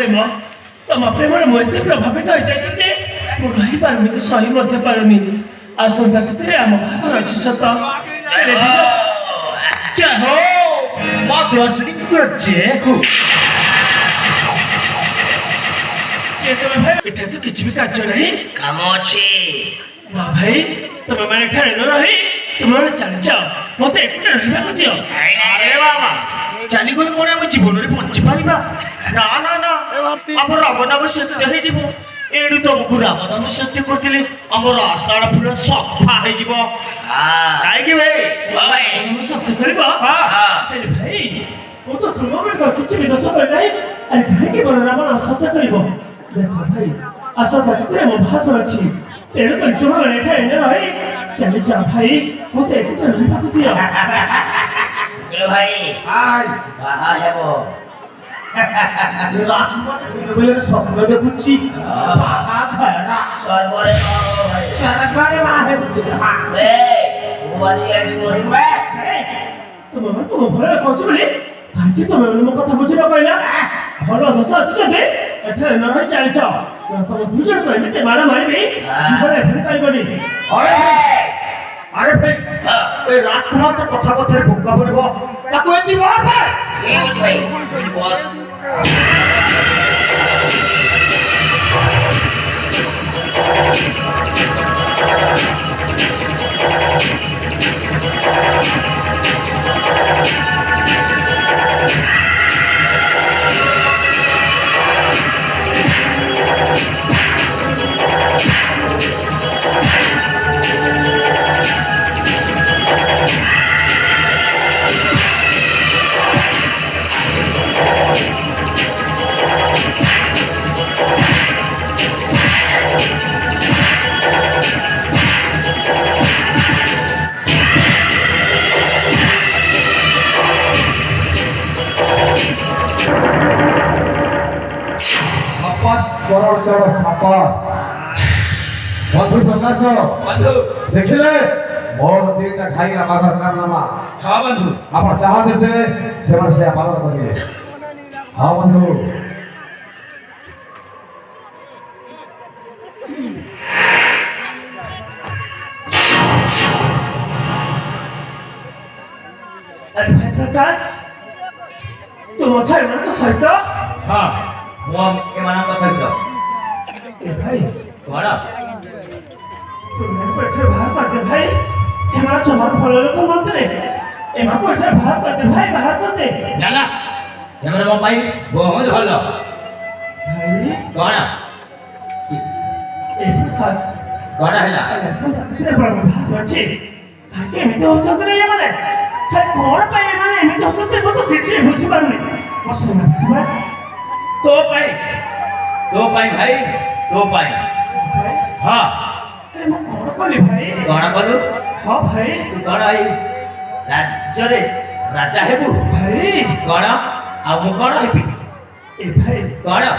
प्रेम तुम प्रेम मुझे प्रभावित हो जाए मु रही पारुनी कि सही मध्य पारुनी आसंता तिथि आम बाहर अच्छी सत अच्छा हो मधुश्री को ये तुम भाई एटा तो किसी भी कार्य नहीं काम अच्छे भाई तुम मैंने ठहरे न रही तुम चली जाओ मत एक रहा दियो अरे बाबा चली गले कौन आम जीवन में बंची पार ना ना ना आम रामनाम सत्य हो एडू तुमको रामनाम सत्य करदे आम रास्ता पूरा सफा हो भाई सत्य कर भाई वो तो तुम किसी भी दोष कर अरे कहीं रामनाम सत्य कर देख भाई आशा तक मो भाग अच्छी तेणु कर तुम एठा एने रही चली जा भाई मत एक रहा दियो भाई बाहा हेबो राजकुमार स्वप्न देखुची बाहा खरा स्वर्गरे भाई स्वर्गरे बाहे रे बुआजी आज मोहि बे तुम भले कहछ बोली भाई तुम मो कथा बुझिबा कहला भलो दशा अछि दे एठा न रही चली जाओ तुम दुजन को एमते मारा मारिबी जीवन एफरे पाइबनी अरे भाई ए राजकुमार तो कथा कथा भोका पड़बो ताको एति मार ठीक भाई बॉस बंधु प्रकाश बंधु देखिले मोर दीटा खाइला माघर कारनामा हां बंधु आपण जहां देते से मन से पालन करिए हां बंधु अरे भाई प्रकाश तुम अथाई मन को सहित हां मो के माना को सहित ए भाई कोड़ा तुमने बैठे बाहर करते भाई हमारा चमार फल लोग मानते रे एमा बैठे बाहर करते भाई बाहर करते नाला सेमरे मो भाई बहुत भलो भाई कोड़ा ए प्रकाश कोड़ा हैला अरे सब तेरे बड़ा बात अच्छे के मिटे हो चलते रे माने काय कोण पाए माने मिटे हो चलते मो तो किछि बुझी पारुनी मसला तो पाई भाई तो पाई हां अरे मो कोण बोली भाई कोड़ा बोलू हां भाई तू कोड़ा आई राज्य रे राजा हेबू भाई कोड़ा आ मु कोड़ा हेबी ए भाई कोड़ा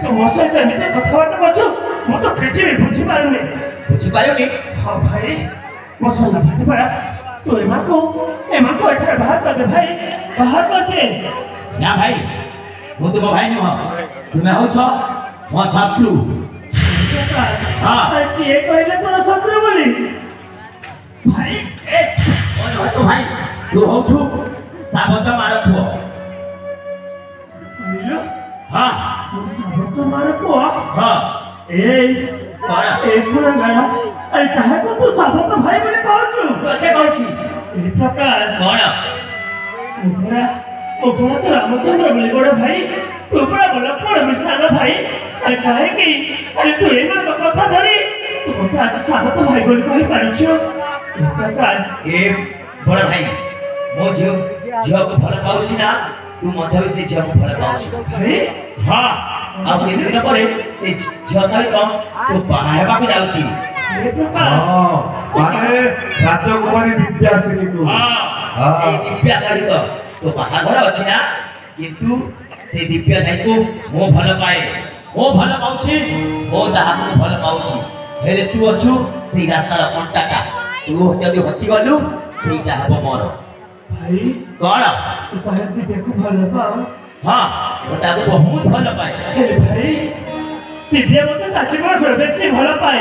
तो मसला तो मिटे कथावार्ता करछो मो तो किछि भी बुझी पारुनी बुझी पायोनी हां भाई मसला भाई बड़ा तो एमा को एठा बाहर कर दे भाई बाहर कर दे ना भाई मु तुम भाई नु तुमे हो छ मो शत्रु हां के कहले तोरा शत्रु बोली भाई ए ओ तो भाई तू हो छु साबत मार पुओ बोलो हां साबत मार पुओ हां ए कोड़ा एक गुना गया अरे काहे को तू साबत भाई बोले कहछु कते कहछि ए प्रकाश कोड़ा ओपरा तो रामचंद्र बोले बड़ा भाई तू बड़ा बोला बड़ा विशाल भाई अरे काहे की अरे तू एमा कथा धरी तू मते आज साबत भाई बोले कहि पारुछु प्रकाश ए बड़ा भाई मो झियो को भल पाउछि ना तू मते भी से झियो को भल पाउछि भाई हां अब ये दिन परे से झियो सहित तू बाहेबा को जाउछि ए प्रकाश हां माने राजकुमारी विद्याश्री को हां ए दिव्या सहित तो बाहाघर अछि ना किंतु से दिव्या भाई को मो भल पाए मो भल पाउछि मो दाहा को भल पाउछि हेले तू अछु से रास्ता रा कंटाटा तू जदी हटी गलु सेटा हबो मोर भाई कोन तू कहे दिव्या को भल पाओ ହଁ ମୁଁ ତାକୁ ବହୁତ ଭଲ ପାଏ ହେଲେ ଭାଇ ଦିବ୍ୟା ମୋତେ ନାଚିବାଠୁ ବେଶୀ ଭଲ ପାଏ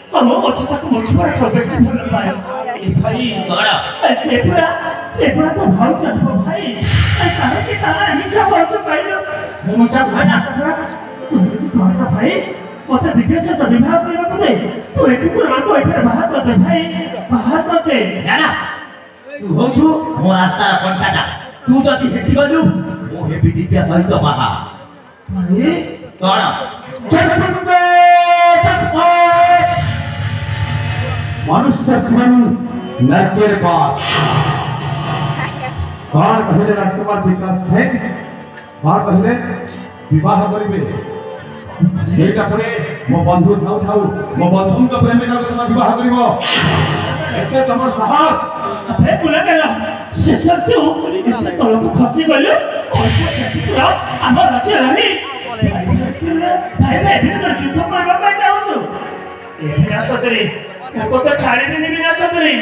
ଆଉ ମୁଁ ମୋତେ ତାକୁ ମୁଛିବାଠୁ ବେଶୀ ଭଲ ପାଏ ଏ ଭାଇ କଣ ସେ ପୁରା ତ ଭାଉଜ ହବ ଭାଇ କାହିଁକି ତାର ମିଛ ଭାଉଜ ପାଇଲ ମୁଁ ମିଛ କୁହେ ନା ତୁମେ ଯଦି କହିଲ ଭାଇ ମୋତେ ଦିବ୍ୟ ସହିତ ବିବାହ କରିବାକୁ ଦେ ତୁ ଏ କୁକୁରମାନଙ୍କୁ ଏଠାରେ ବାହାର କରିଦେ ଭାଇ ବାହାର କରିଦେ ନା ନା ତୁ ହଉଛୁ ମୋ ରାସ୍ତାର କଣ୍ଟାଟା ତୁ ଯଦି ହେଠି ଗଲୁ ମୁଁ ହେବି ଦିବ୍ୟା ସହିତ ବାହା ଭାଇ କଣ मनुष्य जीवन नरकेर पास कौन कहले राजकुमार विकास सिंह कौन कहले विवाह करिवे सेटा परे मो बंधु थाउ मो बंधु का प्रेमिका को तुम विवाह करिवो एते तमर साहस अबे बुला गेला से सत्य ऊपरी एते तळକୁ ଖସି ଗଲେ ପୁରା ଆମ ରାଜ୍ୟ ରହି ଭାଇ ଏବେ ତ ଯୁଦ୍ଧ କରିବା ପାଇଁ ଯାଉଛୁ ଏବେ ଆସତରେ ତାକୁ ତ ଛାଡ଼ିବିନି ବିନା ଛାତ୍ରୀ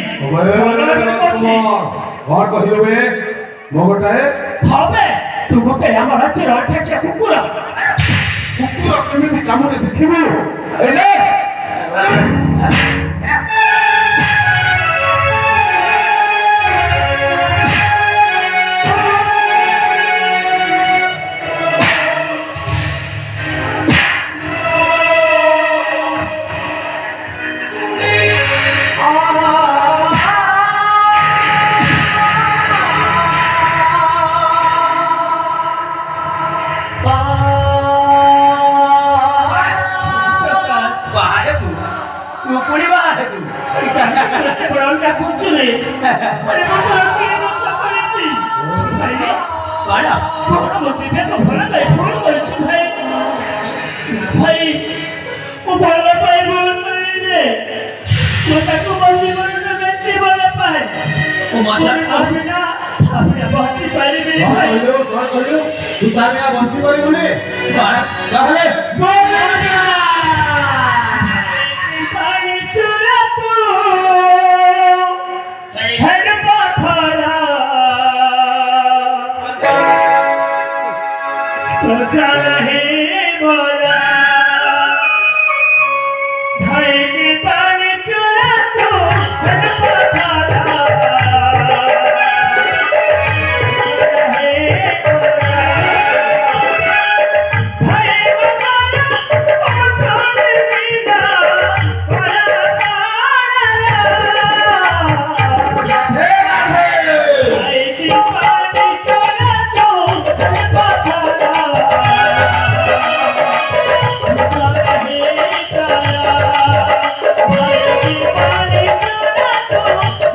कौन कहले मो गोटाए হবে ତୁ ଗୋଟେ ଆମ ରାଜ୍ୟର ଅଠେକିଆ କୁକୁର कुकुर केमिति कामुने देखिबो एले ବାହାରେ ତୁ ପୁଣି ବାହାରେ ତୁ ବড়টা কুচুলে আরে বাবা কি নষ্ট করেছি ভাই କଣ তোমরা বলতে তো ভালো তাই ভুল করেছি ভাই ভাই ও ভালো পাই ভুল করেছে তো তাকে বলছি বলতে বেশি ভালো পাই ও মাথা আপনি না আপনি বাঁচি পারিবে ভাই कौन कहले तू सामिया बंची करिबुनी କଣ कहले पानी चुरा तू हेड पाथरा तो चाहे बोला भाई के पानी चुरा तू हेड पाथरा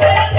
Hey,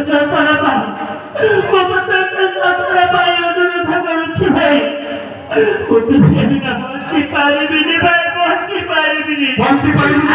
ସତର ପା ମୁଁ ତତେ ସତର ପାଇ ଅନୁରୋଧ କରୁଛି ଭାଇ ମୁଁ ତୁ ବଞ୍ଚି ପାରିବିନି ଭାଇ ବଞ୍ଚି ପାରିବିନି ବଞ୍ଚି ପାରିବୁ